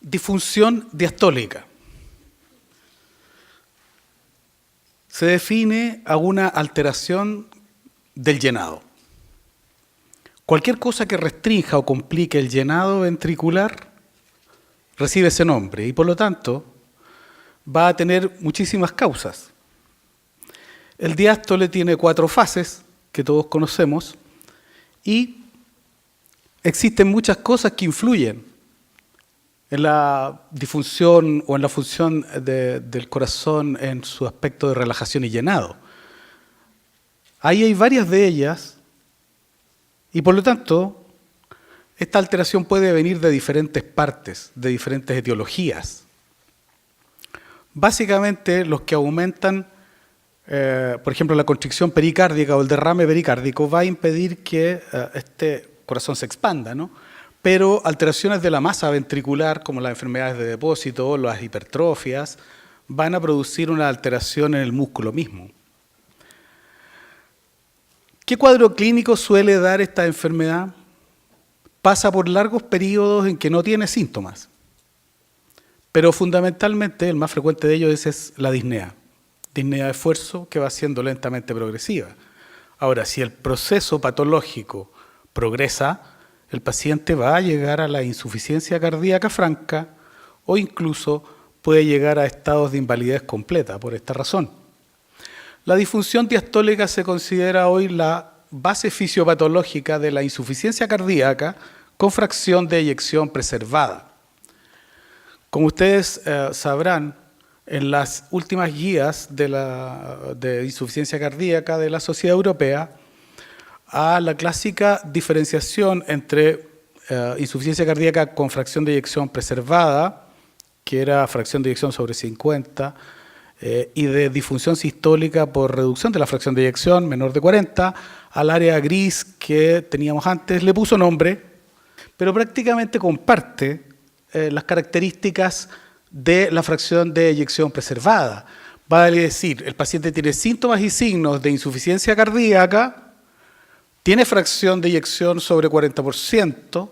disfunción diastólica? Se define a una alteración del llenado. Cualquier cosa que restrinja o complique el llenado ventricular recibe ese nombre y por lo tanto va a tener muchísimas causas. El diástole tiene 4 fases que todos conocemos y existen muchas cosas que influyen en la disfunción o en la función del corazón en su aspecto de relajación y llenado. Ahí hay varias de ellas y por lo tanto esta alteración puede venir de diferentes partes, de diferentes etiologías. Básicamente los que aumentan, por ejemplo, la constricción pericárdica o el derrame pericárdico va a impedir que este corazón se expanda, ¿no? Pero alteraciones de la masa ventricular, como las enfermedades de depósito o las hipertrofias, van a producir una alteración en el músculo mismo. ¿Qué cuadro clínico suele dar esta enfermedad? Pasa por largos periodos en que no tiene síntomas, pero fundamentalmente el más frecuente de ellos es la disnea de esfuerzo que va siendo lentamente progresiva. Ahora, si el proceso patológico progresa, el paciente va a llegar a la insuficiencia cardíaca franca o incluso puede llegar a estados de invalidez completa por esta razón. La disfunción diastólica se considera hoy la base fisiopatológica de la insuficiencia cardíaca con fracción de eyección preservada. Como ustedes sabrán, en las últimas guías de insuficiencia cardíaca de la Sociedad Europea, a la clásica diferenciación entre insuficiencia cardíaca con fracción de eyección preservada, que era fracción de eyección sobre 50, y de disfunción sistólica por reducción de la fracción de eyección menor de 40, al área gris que teníamos antes, le puso nombre, pero prácticamente comparte las características de la fracción de eyección preservada. Vale decir, el paciente tiene síntomas y signos de insuficiencia cardíaca, tiene fracción de eyección sobre 40%,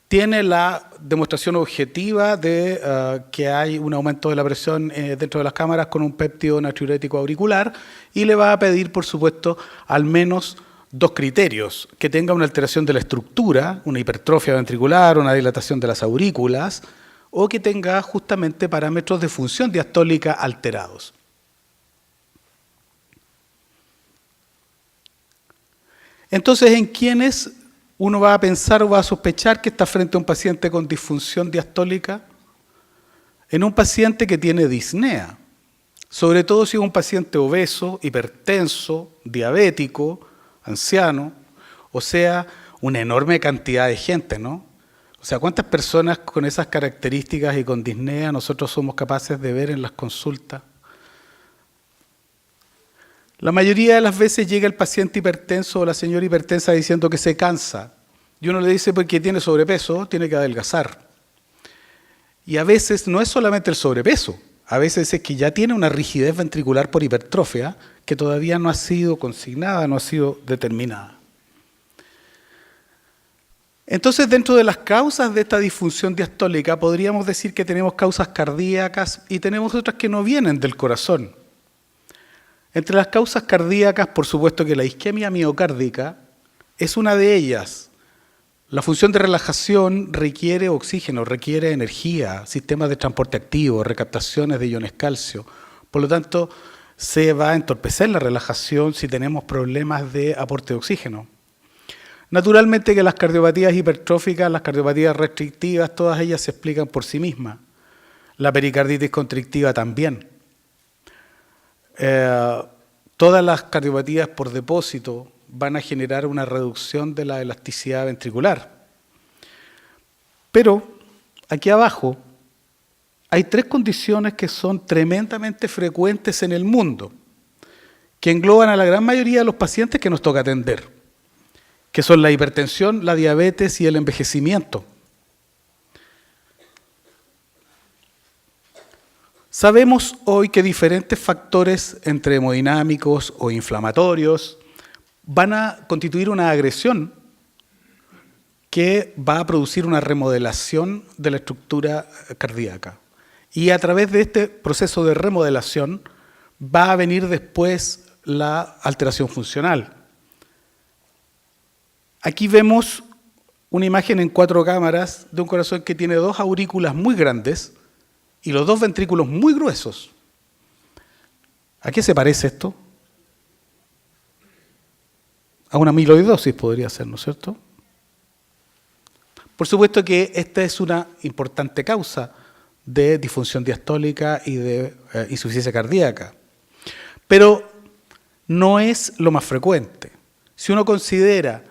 tiene la demostración objetiva de que hay un aumento de la presión dentro de las cámaras con un péptido natriurético auricular y le va a pedir, por supuesto, al menos 2 criterios: que tenga una alteración de la estructura, una hipertrofia ventricular, una dilatación de las aurículas, o que tenga justamente parámetros de función diastólica alterados. Entonces, ¿en quiénes uno va a pensar o va a sospechar que está frente a un paciente con disfunción diastólica? En un paciente que tiene disnea, sobre todo si es un paciente obeso, hipertenso, diabético, anciano, o sea, una enorme cantidad de gente, ¿no? O sea, ¿cuántas personas con esas características y con disnea nosotros somos capaces de ver en las consultas? La mayoría de las veces llega el paciente hipertenso o la señora hipertensa diciendo que se cansa. Y uno le dice porque tiene sobrepeso, tiene que adelgazar. Y a veces no es solamente el sobrepeso, a veces es que ya tiene una rigidez ventricular por hipertrofia que todavía no ha sido consignada, no ha sido determinada. Entonces, dentro de las causas de esta disfunción diastólica, podríamos decir que tenemos causas cardíacas y tenemos otras que no vienen del corazón. Entre las causas cardíacas, por supuesto que la isquemia miocárdica es una de ellas. La función de relajación requiere oxígeno, requiere energía, sistemas de transporte activo, recaptaciones de iones calcio. Por lo tanto, se va a entorpecer la relajación si tenemos problemas de aporte de oxígeno. Naturalmente que las cardiopatías hipertróficas, las cardiopatías restrictivas, todas ellas se explican por sí mismas. La pericarditis constrictiva también. Todas las cardiopatías por depósito van a generar una reducción de la elasticidad ventricular. Pero aquí abajo hay 3 condiciones que son tremendamente frecuentes en el mundo, que engloban a la gran mayoría de los pacientes que nos toca atender, que son la hipertensión, la diabetes y el envejecimiento. Sabemos hoy que diferentes factores entre hemodinámicos o inflamatorios van a constituir una agresión que va a producir una remodelación de la estructura cardíaca. Y a través de este proceso de remodelación va a venir después la alteración funcional. Aquí vemos una imagen en 4 cámaras de un corazón que tiene 2 aurículas muy grandes y los 2 ventrículos muy gruesos. ¿A qué se parece esto? A una amiloidosis podría ser, ¿no es cierto? Por supuesto que esta es una importante causa de disfunción diastólica y de insuficiencia cardíaca, pero no es lo más frecuente. Si uno considera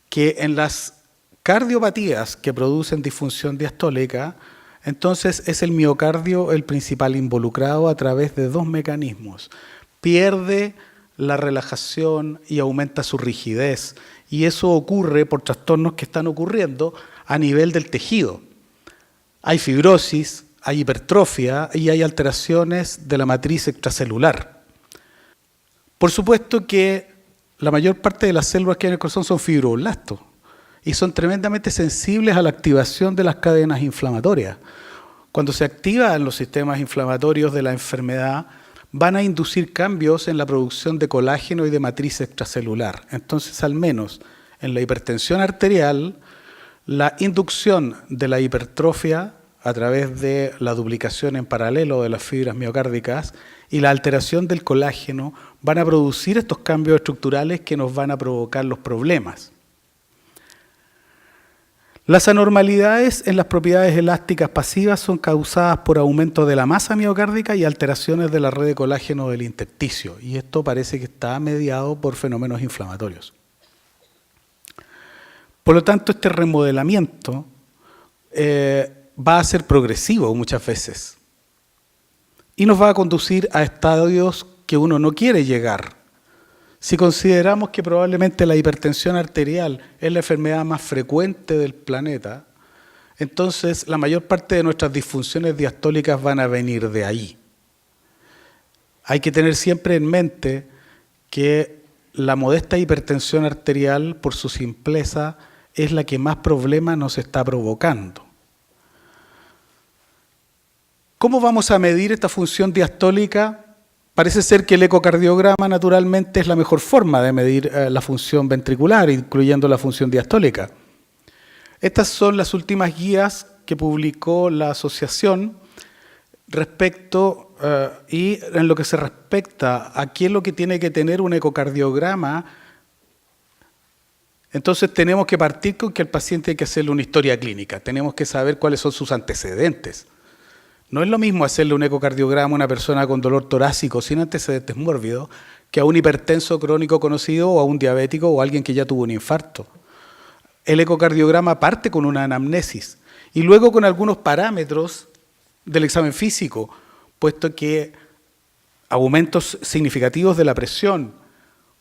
que en las cardiopatías que producen disfunción diastólica, entonces es el miocardio el principal involucrado a través de 2 mecanismos. Pierde la relajación y aumenta su rigidez, y eso ocurre por trastornos que están ocurriendo a nivel del tejido. Hay fibrosis, hay hipertrofia y hay alteraciones de la matriz extracelular. Por supuesto que la mayor parte de las células que hay en el corazón son fibroblastos y son tremendamente sensibles a la activación de las cadenas inflamatorias. Cuando se activan los sistemas inflamatorios de la enfermedad, van a inducir cambios en la producción de colágeno y de matriz extracelular. Entonces, al menos en la hipertensión arterial, la inducción de la hipertrofia a través de la duplicación en paralelo de las fibras miocárdicas y la alteración del colágeno van a producir estos cambios estructurales que nos van a provocar los problemas. Las anormalidades en las propiedades elásticas pasivas son causadas por aumento de la masa miocárdica y alteraciones de la red de colágeno del intersticio, y esto parece que está mediado por fenómenos inflamatorios. Por lo tanto, este remodelamiento va a ser progresivo muchas veces y nos va a conducir a estadios que uno no quiere llegar. Si consideramos que probablemente la hipertensión arterial es la enfermedad más frecuente del planeta, entonces la mayor parte de nuestras disfunciones diastólicas van a venir de ahí. Hay que tener siempre en mente que la modesta hipertensión arterial, por su simpleza, es la que más problemas nos está provocando. ¿Cómo vamos a medir esta función diastólica? Parece ser que el ecocardiograma naturalmente es la mejor forma de medir la función ventricular, incluyendo la función diastólica. Estas son las últimas guías que publicó la asociación respecto y en lo que se respecta a qué es lo que tiene que tener un ecocardiograma. Entonces tenemos que partir con que al paciente hay que hacerle una historia clínica, tenemos que saber cuáles son sus antecedentes. No es lo mismo hacerle un ecocardiograma a una persona con dolor torácico sin antecedentes mórbidos que a un hipertenso crónico conocido o a un diabético o a alguien que ya tuvo un infarto. El ecocardiograma parte con una anamnesis y luego con algunos parámetros del examen físico, puesto que aumentos significativos de la presión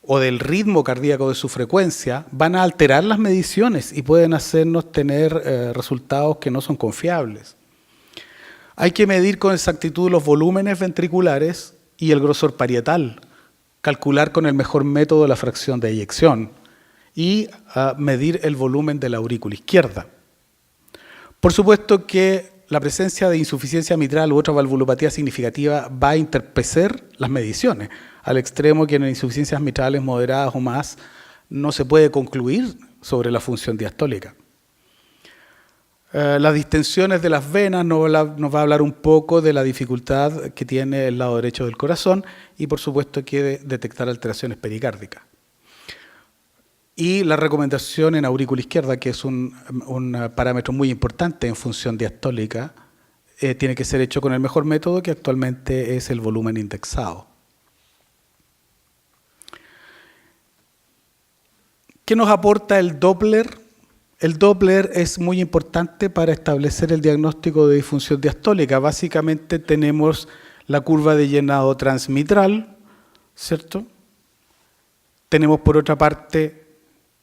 o del ritmo cardíaco de su frecuencia van a alterar las mediciones y pueden hacernos tener resultados que no son confiables. Hay que medir con exactitud los volúmenes ventriculares y el grosor parietal, calcular con el mejor método la fracción de eyección y medir el volumen de la aurícula izquierda. Por supuesto que la presencia de insuficiencia mitral u otra valvulopatía significativa va a entorpecer las mediciones, al extremo que en insuficiencias mitrales moderadas o más no se puede concluir sobre la función diastólica. Las distensiones de las venas nos va a hablar un poco de la dificultad que tiene el lado derecho del corazón y por supuesto que detectar alteraciones pericárdicas. Y la recomendación en aurícula izquierda, que es un parámetro muy importante en función diastólica, tiene que ser hecho con el mejor método, que actualmente es el volumen indexado. ¿Qué nos aporta el Doppler? El Doppler es muy importante para establecer el diagnóstico de disfunción diastólica. Básicamente tenemos la curva de llenado transmitral, ¿cierto? Tenemos por otra parte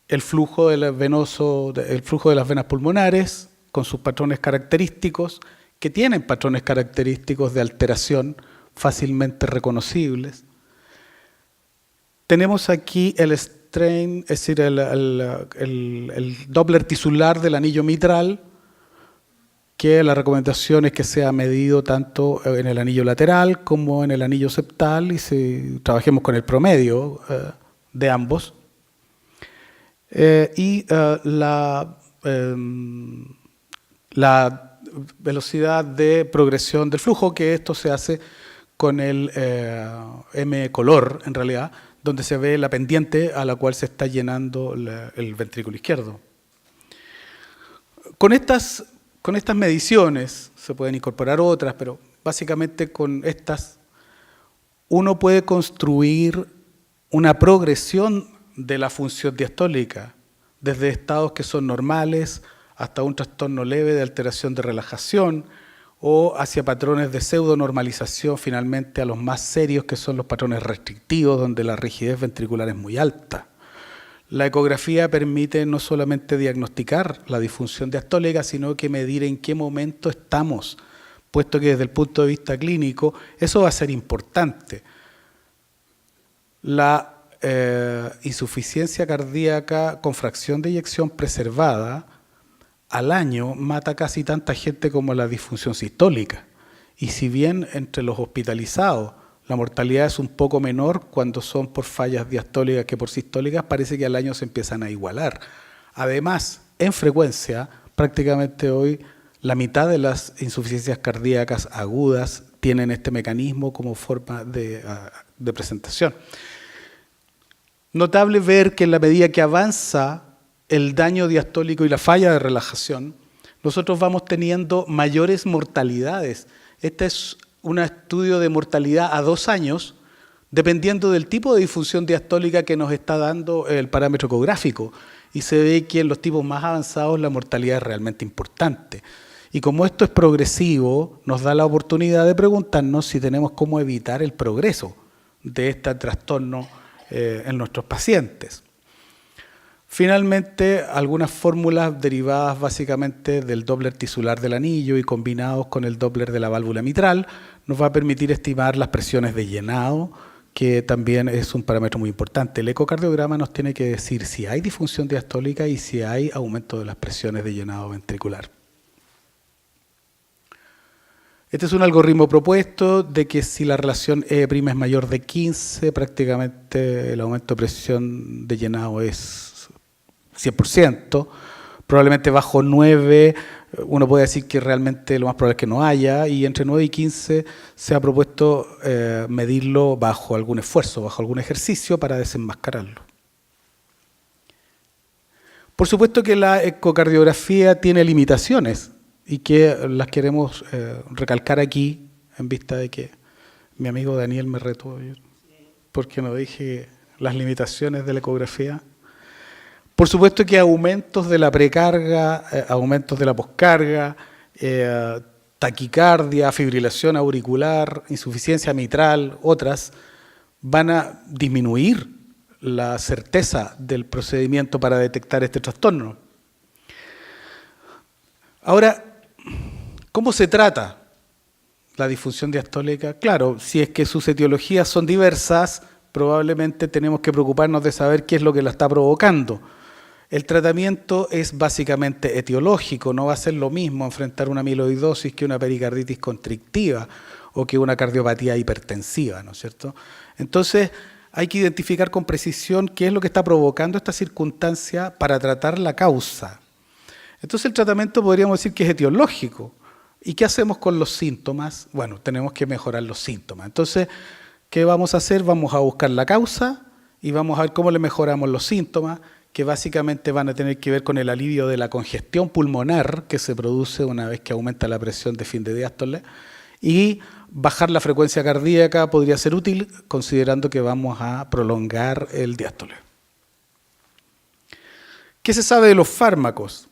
el flujo de las venas pulmonares con sus patrones característicos, que tienen patrones característicos de alteración fácilmente reconocibles. Tenemos aquí el strain, es decir, el Doppler tisular del anillo mitral, que la recomendación es que sea medido tanto en el anillo lateral como en el anillo septal y trabajemos con el promedio de ambos. La velocidad de progresión del flujo, que esto se hace con el M-color, en realidad, donde se ve la pendiente a la cual se está llenando el ventrículo izquierdo. Con estas mediciones, se pueden incorporar otras, pero básicamente con estas, uno puede construir una progresión de la función diastólica, desde estados que son normales hasta un trastorno leve de alteración de relajación o hacia patrones de pseudonormalización finalmente a los más serios, que son los patrones restrictivos, donde la rigidez ventricular es muy alta. La ecografía permite no solamente diagnosticar la disfunción diastólica, sino que medir en qué momento estamos, puesto que desde el punto de vista clínico eso va a ser importante. La insuficiencia cardíaca con fracción de eyección preservada al año mata casi tanta gente como la disfunción sistólica. Y si bien entre los hospitalizados la mortalidad es un poco menor cuando son por fallas diastólicas que por sistólicas, parece que al año se empiezan a igualar. Además, en frecuencia, prácticamente hoy la mitad de las insuficiencias cardíacas agudas tienen este mecanismo como forma de presentación. Notable ver que en la medida que avanza el daño diastólico y la falla de relajación, nosotros vamos teniendo mayores mortalidades. Este es un estudio de mortalidad a 2 años, dependiendo del tipo de disfunción diastólica que nos está dando el parámetro ecográfico. Y se ve que en los tipos más avanzados la mortalidad es realmente importante. Y como esto es progresivo, nos da la oportunidad de preguntarnos si tenemos cómo evitar el progreso de este trastorno en nuestros pacientes. Finalmente, algunas fórmulas derivadas básicamente del Doppler tisular del anillo y combinados con el Doppler de la válvula mitral nos va a permitir estimar las presiones de llenado, que también es un parámetro muy importante. El ecocardiograma nos tiene que decir si hay disfunción diastólica y si hay aumento de las presiones de llenado ventricular. Este es un algoritmo propuesto de que si la relación E' es mayor de 15, prácticamente el aumento de presión de llenado es 100%. Probablemente bajo 9, uno puede decir que realmente lo más probable es que no haya, y entre 9 y 15 se ha propuesto medirlo bajo algún esfuerzo, bajo algún ejercicio para desenmascararlo. Por supuesto que la ecocardiografía tiene limitaciones, y que las queremos recalcar aquí, en vista de que mi amigo Daniel me retó porque no dije las limitaciones de la ecografía. Por supuesto que aumentos de la precarga, aumentos de la poscarga, taquicardia, fibrilación auricular, insuficiencia mitral, otras, van a disminuir la certeza del procedimiento para detectar este trastorno. Ahora, ¿cómo se trata la disfunción diastólica? Claro, si es que sus etiologías son diversas, probablemente tenemos que preocuparnos de saber qué es lo que la está provocando. El tratamiento es básicamente etiológico, no va a ser lo mismo enfrentar una amiloidosis que una pericarditis constrictiva o que una cardiopatía hipertensiva, ¿no es cierto? Entonces, hay que identificar con precisión qué es lo que está provocando esta circunstancia para tratar la causa. Entonces el tratamiento podríamos decir que es etiológico. ¿Y qué hacemos con los síntomas? Bueno, tenemos que mejorar los síntomas. Entonces, ¿qué vamos a hacer? Vamos a buscar la causa y vamos a ver cómo le mejoramos los síntomas, que básicamente van a tener que ver con el alivio de la congestión pulmonar que se produce una vez que aumenta la presión de fin de diástole, y bajar la frecuencia cardíaca podría ser útil considerando que vamos a prolongar el diástole. ¿Qué se sabe de los fármacos?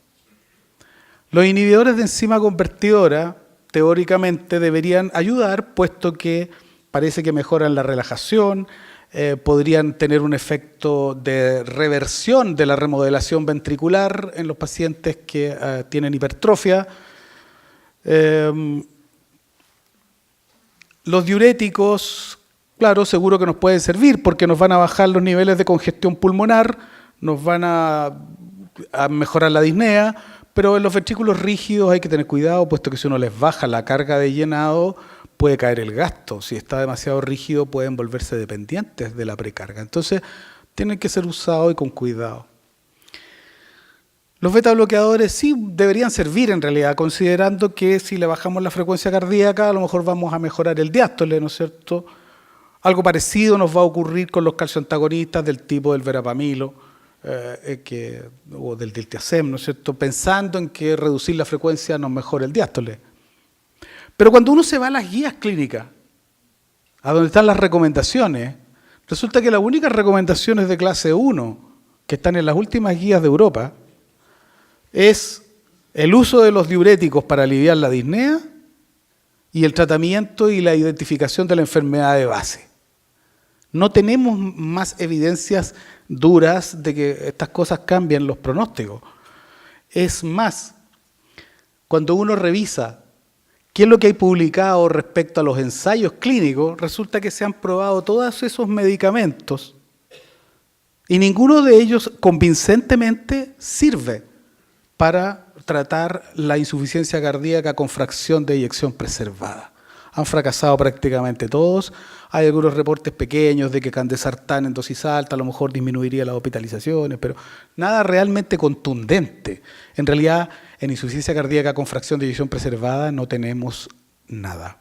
Los inhibidores de enzima convertidora teóricamente deberían ayudar, puesto que parece que mejoran la relajación, podrían tener un efecto de reversión de la remodelación ventricular en los pacientes que tienen hipertrofia. Los diuréticos, Claro, seguro que nos pueden servir porque nos van a bajar los niveles de congestión pulmonar, nos van a mejorar la disnea, pero en los ventrículos rígidos hay que tener cuidado, puesto que si uno les baja la carga de llenado, puede caer el gasto. Si está demasiado rígido, pueden volverse dependientes de la precarga. Entonces, tienen que ser usados y con cuidado. Los beta bloqueadores sí deberían servir en realidad, considerando que si le bajamos la frecuencia cardíaca, a lo mejor vamos a mejorar el diástole, ¿no es cierto? Algo parecido nos va a ocurrir con los calcioantagonistas del tipo del verapamilo o del diltiazem, ¿no es cierto? Pensando en que reducir la frecuencia nos mejora el diástole. Pero cuando uno se va a las guías clínicas, a donde están las recomendaciones, resulta que las únicas recomendaciones de clase 1 que están en las últimas guías de Europa es el uso de los diuréticos para aliviar la disnea y el tratamiento y la identificación de la enfermedad de base. No tenemos más evidencias duras de que estas cosas cambian los pronósticos. Es más, cuando uno revisa qué es lo que hay publicado respecto a los ensayos clínicos, resulta que se han probado todos esos medicamentos y ninguno de ellos convincentemente sirve para tratar la insuficiencia cardíaca con fracción de eyección preservada. Han fracasado prácticamente todos. Hay algunos reportes pequeños de que candesartán en dosis alta a lo mejor disminuiría las hospitalizaciones, pero nada realmente contundente. En realidad, en insuficiencia cardíaca con fracción de eyección preservada no tenemos nada,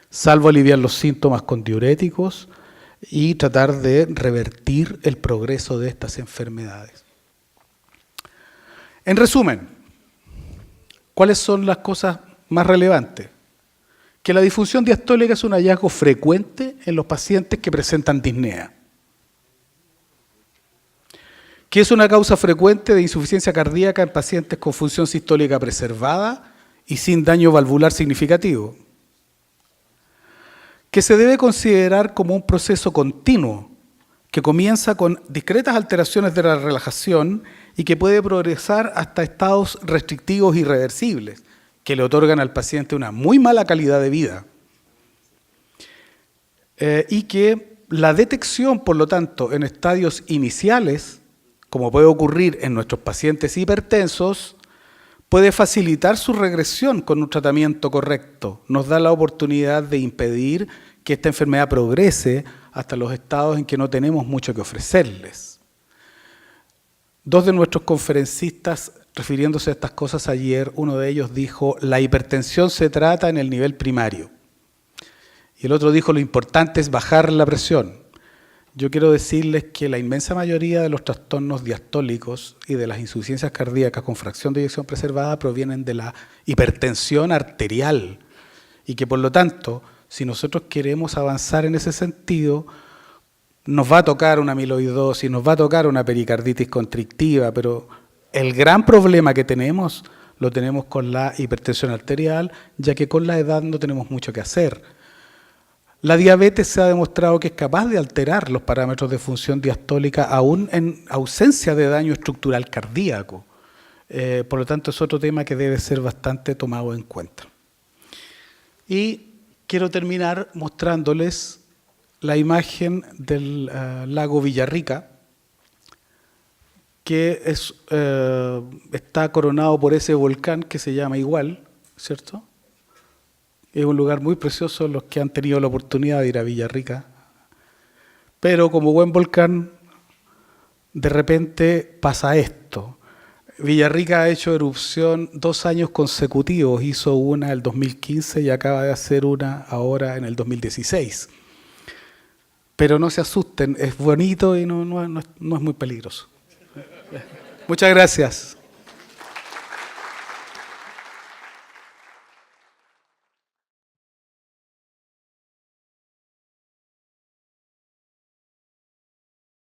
salvo aliviar los síntomas con diuréticos y tratar de revertir el progreso de estas enfermedades. En resumen, ¿cuáles son las cosas más relevantes? Que la disfunción diastólica es un hallazgo frecuente en los pacientes que presentan disnea. Que es una causa frecuente de insuficiencia cardíaca en pacientes con función sistólica preservada y sin daño valvular significativo. Que se debe considerar como un proceso continuo que comienza con discretas alteraciones de la relajación y que puede progresar hasta estados restrictivos irreversibles, que le otorgan al paciente una muy mala calidad de vida. Y que la detección, por lo tanto, en estadios iniciales, como puede ocurrir en nuestros pacientes hipertensos, puede facilitar su regresión con un tratamiento correcto. Nos da la oportunidad de impedir que esta enfermedad progrese hasta los estados en que no tenemos mucho que ofrecerles. Dos de nuestros conferencistas, refiriéndose a estas cosas ayer, uno de ellos dijo, la hipertensión se trata en el nivel primario. Y el otro dijo, lo importante es bajar la presión. Yo quiero decirles que la inmensa mayoría de los trastornos diastólicos y de las insuficiencias cardíacas con fracción de eyección preservada provienen de la hipertensión arterial y que por lo tanto, si nosotros queremos avanzar en ese sentido, nos va a tocar una amiloidosis, nos va a tocar una pericarditis constrictiva, pero el gran problema que tenemos lo tenemos con la hipertensión arterial, ya que con la edad no tenemos mucho que hacer. La diabetes se ha demostrado que es capaz de alterar los parámetros de función diastólica aún en ausencia de daño estructural cardíaco. Por lo tanto, es otro tema que debe ser bastante tomado en cuenta. Y quiero terminar mostrándoles la imagen del lago Villarrica, que está coronado por ese volcán que se llama igual, ¿cierto? Es un lugar muy precioso, los que han tenido la oportunidad de ir a Villarrica. Pero como buen volcán, de repente pasa esto. Villarrica ha hecho erupción 2 años consecutivos, hizo una en el 2015 y acaba de hacer una ahora en el 2016. Pero no se asusten, es bonito y no es muy peligroso. Muchas gracias.